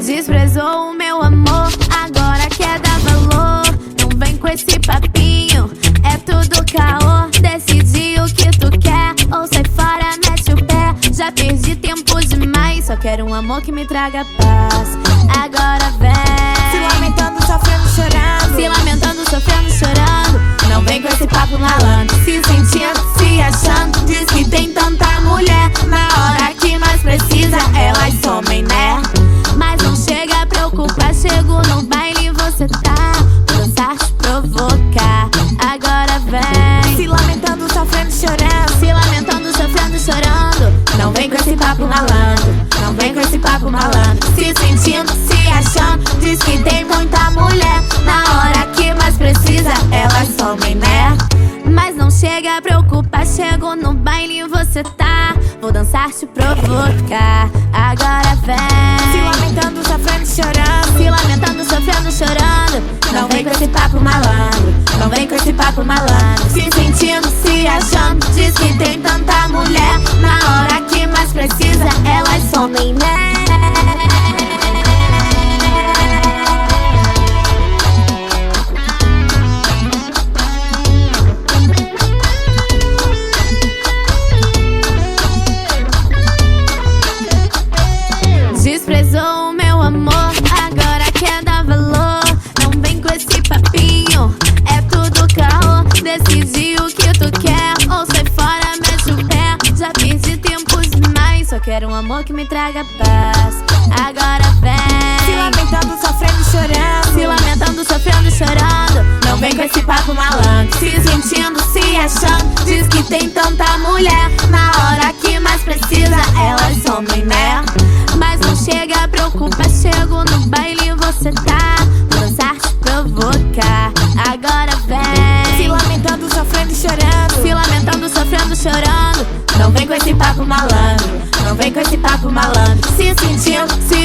Desprezou o meu amor, agora quer dar valor. Não vem com esse papinho, é tudo caô. Decidi o que tu quer, ou sai fora, mete o pé. Já perdi tempo demais, só quero um amor que me traga paz. Agora vem se lamentando, sofrendo, chorando. se lamentando, sofrendo, chorando. Não vem com esse papo malandro, se sentindo, se achando. Diz que tem tanta mulher, na hora que mais precisa elas somem, né? Mas não chega a preocupar, chego no baile e você tá vou dançar, te provocar. Agora vem Se lamentando, sofrendo, chorando. se lamentando, sofrendo, chorando. Não vem com esse papo malandro, não vem com esse papo malandro. Se sentindo, se achando. Diz que tem muita mulher, na hora que mais precisa elas somem, né? Mas não chega a preocupar, chego no baile e você tá vou dançar, te provocar. Agora vem Se lamentando, sofrendo, chorando. se lamentando, sofrendo, chorando. Não vem com esse papo malandro, não vem com esse papo malandro. Se sentindo, se achando. Diz que tem tanta mulher, na hora que mais precisa elas somem, né? Desprezou o meu amor, agora quer dar valor. Não vem com esse papinho, é tudo caô. Decidi o que tu quer, ou sai fora, mete o pé. Já perdi tempo demais, só quero um amor que me traga paz. Agora Se vem lamentando, sofrendo, chorando. se lamentando, sofrendo, chorando. Não vem com esse papo malandro, se sentindo, se achando. Diz que tem tanta mulher, na hora que mais precisa elas somem, né? Mas não chega a preocupar, chego no baile e você tá vou dançar, te provocar. Agora vem Se lamentando, sofrendo, chorando. se lamentando, sofrendo, chorando. Não vem com esse papo malandro, não vem com esse papo malandro. Se sentindo, se